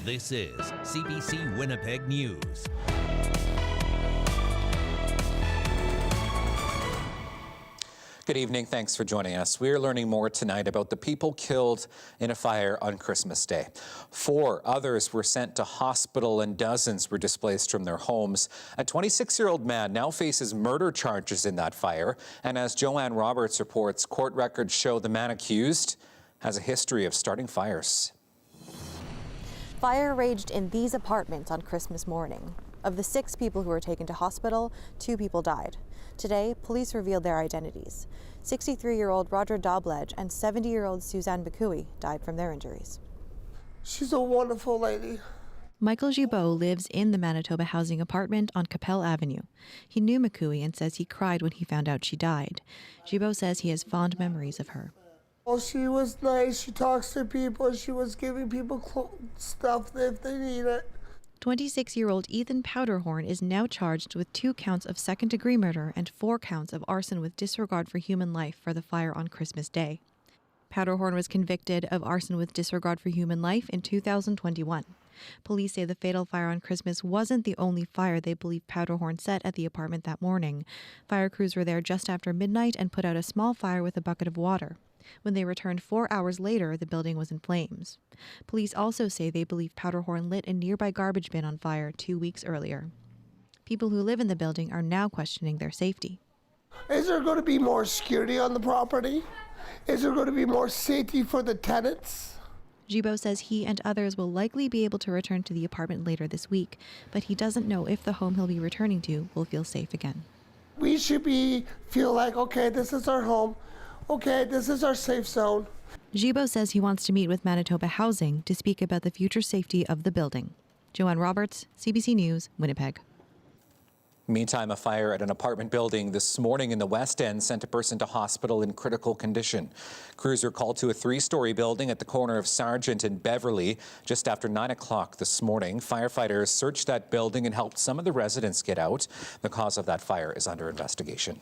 This is CBC Winnipeg News. Good evening. Thanks for joining us. We're learning more tonight about the people killed in a fire on Christmas Day. 4 others were sent to hospital and dozens were displaced from their homes. A 26-year-old man now faces murder charges in that fire. And as Joanne Roberts reports, court records show the man accused has a history of starting fires. Fire raged in these apartments on Christmas morning. Of the 6 people who were taken to hospital, 2 people died. Today, police revealed their identities. 63-year-old Roger Dobledge and 70-year-old Suzanne Bacui died from their injuries. She's a wonderful lady. Michael Gibault lives in the Manitoba housing apartment on Capel Avenue. He knew Bacui and says he cried when he found out she died. Gibault says he has fond memories of her. Well, she was nice. She talks to people. She was giving people stuff if they need it. 26-year-old Ethan Powderhorn is now charged with 2 counts of second-degree murder and 4 counts of arson with disregard for human life for the fire on Christmas Day. Powderhorn was convicted of arson with disregard for human life in 2021. Police say the fatal fire on Christmas wasn't the only fire they believe Powderhorn set at the apartment that morning. Fire crews were there just after midnight and put out a small fire with a bucket of water. When they returned 4 hours later, the building was in flames. Police also say they believe Powderhorn lit a nearby garbage bin on fire 2 weeks earlier. People who live in the building are now questioning their safety. Is there going to be more security on the property? Is there going to be more safety for the tenants? Gibault says he and others will likely be able to return to the apartment later this week, but he doesn't know if the home he'll be returning to will feel safe again. We should feel like, okay, this is our home. Okay, this is our safe zone. Gibault says he wants to meet with Manitoba Housing to speak about the future safety of the building. Joanne Roberts, CBC News, Winnipeg. Meantime, a fire at an apartment building this morning in the West End sent a person to hospital in critical condition. Crews were called to a 3-story building at the corner of Sargent and Beverly just after 9 o'clock this morning. Firefighters searched that building and helped some of the residents get out. The cause of that fire is under investigation.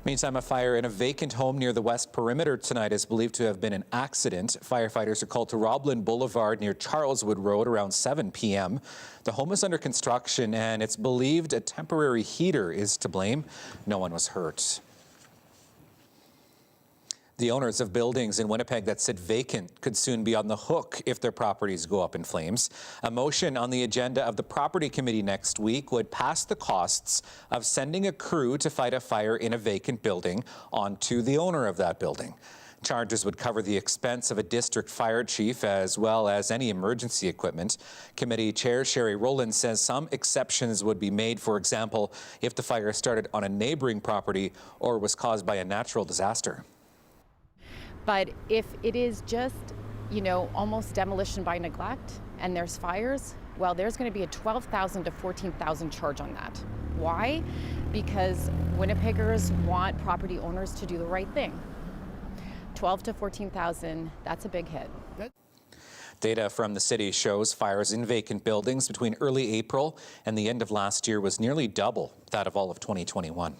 Meantime, a fire in a vacant home near the West Perimeter tonight is believed to have been an accident. Firefighters are called to Roblin Boulevard near Charleswood Road around 7 p.m. The home is under construction and it's believed a temporary heater is to blame. No one was hurt. The owners of buildings in Winnipeg that sit vacant could soon be on the hook if their properties go up in flames. A motion on the agenda of the Property Committee next week would pass the costs of sending a crew to fight a fire in a vacant building onto the owner of that building. Charges would cover the expense of a district fire chief as well as any emergency equipment. Committee Chair Sherry Rowland says some exceptions would be made, for example, if the fire started on a neighboring property or was caused by a natural disaster. But if it is just, almost demolition by neglect and there's fires, well, there's going to be a $12,000 to $14,000 charge on that. Why? Because Winnipeggers want property owners to do the right thing. $12,000 to $14,000, that's a big hit. Data from the city shows fires in vacant buildings between early April and the end of last year was nearly double that of all of 2021.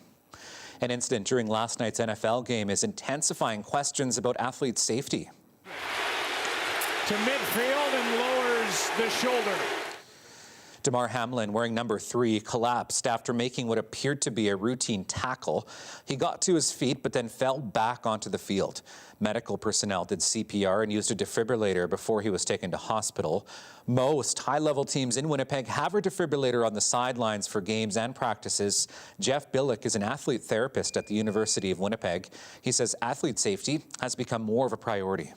An incident during last night's NFL game is intensifying questions about athlete safety. To midfield and lowers the shoulder. Damar Hamlin, wearing number 3, collapsed after making what appeared to be a routine tackle. He got to his feet but then fell back onto the field. Medical personnel did CPR and used a defibrillator before he was taken to hospital. Most high-level teams in Winnipeg have a defibrillator on the sidelines for games and practices. Jeff Billick is an athlete therapist at the University of Winnipeg. He says athlete safety has become more of a priority.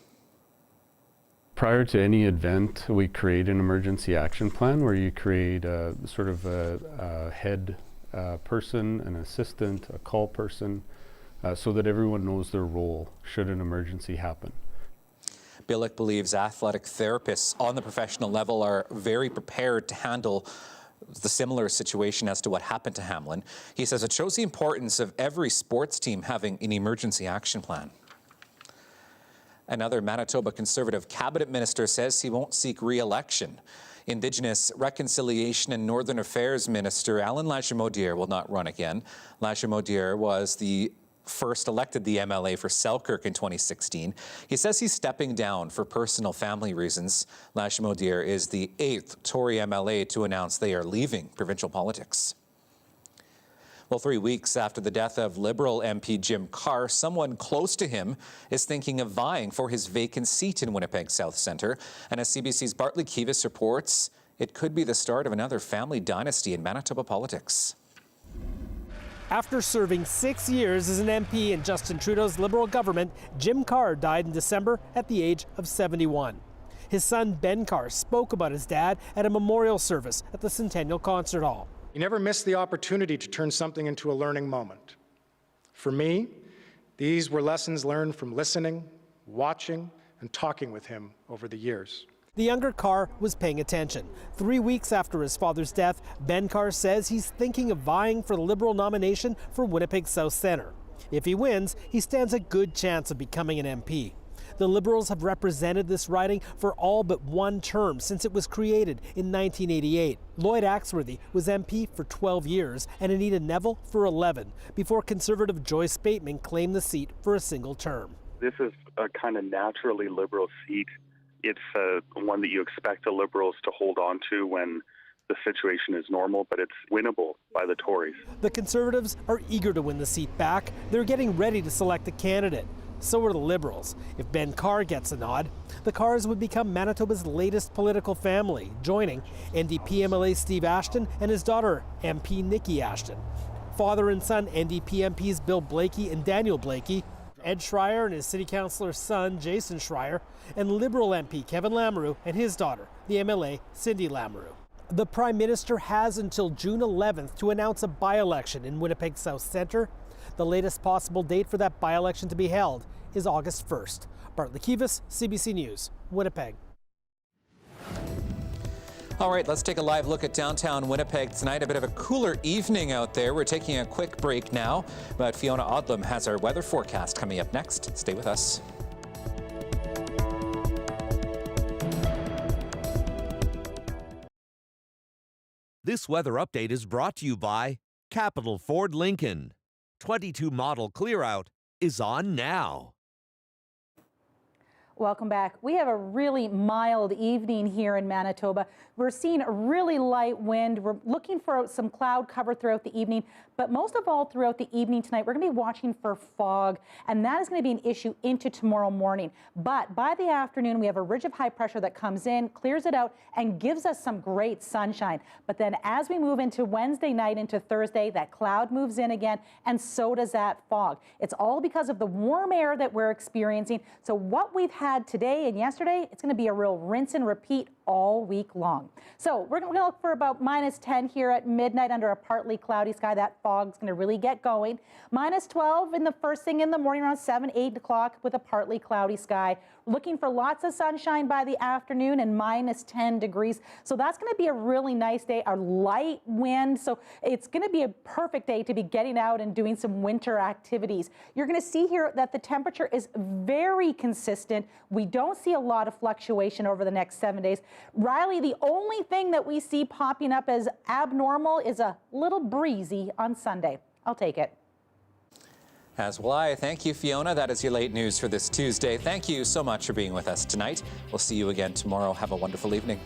Prior to any event, we create an emergency action plan where you create a sort of a head person, an assistant, a call person, so that everyone knows their role should an emergency happen. Billick believes athletic therapists on the professional level are very prepared to handle the similar situation as to what happened to Hamlin. He says it shows the importance of every sports team having an emergency action plan. Another Manitoba Conservative cabinet minister says he won't seek re-election. Indigenous Reconciliation and Northern Affairs Minister Alan Lachimodiere will not run again. Lachimodiere was the first elected the MLA for Selkirk in 2016. He says he's stepping down for personal family reasons. Lachimaudière is the 8th Tory MLA to announce they are leaving provincial politics. Well, 3 weeks after the death of Liberal MP Jim Carr, someone close to him is thinking of vying for his vacant seat in Winnipeg South Centre. And as CBC's Bartley Kivas reports, it could be the start of another family dynasty in Manitoba politics. After serving 6 years as an MP in Justin Trudeau's Liberal government, Jim Carr died in December at the age of 71. His son Ben Carr spoke about his dad at a memorial service at the Centennial Concert Hall. He never missed the opportunity to turn something into a learning moment. For me, these were lessons learned from listening, watching, and talking with him over the years. The younger Carr was paying attention. 3 weeks after his father's death, Ben Carr says he's thinking of vying for the Liberal nomination for Winnipeg South Centre. If he wins, he stands a good chance of becoming an MP. The Liberals have represented this riding for all but one term since it was created in 1988. Lloyd Axworthy was MP for 12 years and Anita Neville for 11, before Conservative Joyce Bateman claimed the seat for a single term. This is a kind of naturally Liberal seat. It's one that you expect the Liberals to hold on to when the situation is normal, but it's winnable by the Tories. The Conservatives are eager to win the seat back. They're getting ready to select a candidate. So are the Liberals. If Ben Carr gets a nod, the Carrs would become Manitoba's latest political family, joining NDP MLA Steve Ashton and his daughter MP Nikki Ashton. Father and son NDP MPs Bill Blakey and Daniel Blakey, Ed Schreier and his city councillor's son Jason Schreier, and Liberal MP Kevin Lamoureux and his daughter, the MLA Cindy Lamoureux. The Prime Minister has until June 11th to announce a by-election in Winnipeg South Centre. The latest possible date for that by-election to be held is August 1st. Bartley Kivas, CBC News, Winnipeg. All right, let's take a live look at downtown Winnipeg tonight. A bit of a cooler evening out there. We're taking a quick break now, but Fiona Odlum has our weather forecast coming up next. Stay with us. This weather update is brought to you by Capital Ford Lincoln. 22 model clear out is on now. Welcome back. We have a really mild evening here in Manitoba. We're seeing a really light wind. We're looking for some cloud cover throughout the evening, but most of all throughout the evening tonight, we're going to be watching for fog, and that is going to be an issue into tomorrow morning. But by the afternoon, we have a ridge of high pressure that comes in, clears it out, and gives us some great sunshine. But then as we move into Wednesday night into Thursday, that cloud moves in again, and so does that fog. It's all because of the warm air that we're experiencing. So what we've had today and yesterday, it's going to be a real rinse and repeat all week long. So we're going to look for about -10 here at midnight under a partly cloudy sky. That fog's going to really get going. -12 in the first thing in the morning around 7, 8 o'clock with a partly cloudy sky. Looking for lots of sunshine by the afternoon and -10 degrees. So that's going to be a really nice day, a light wind. So it's going to be a perfect day to be getting out and doing some winter activities. You're going to see here that the temperature is very consistent. We don't see a lot of fluctuation over the next 7 days. Riley, the only thing that we see popping up as abnormal is a little breezy on Sunday. I'll take it. As will I. Thank you, Fiona. That is your late news for this Tuesday. Thank you so much for being with us tonight. We'll see you again tomorrow. Have a wonderful evening.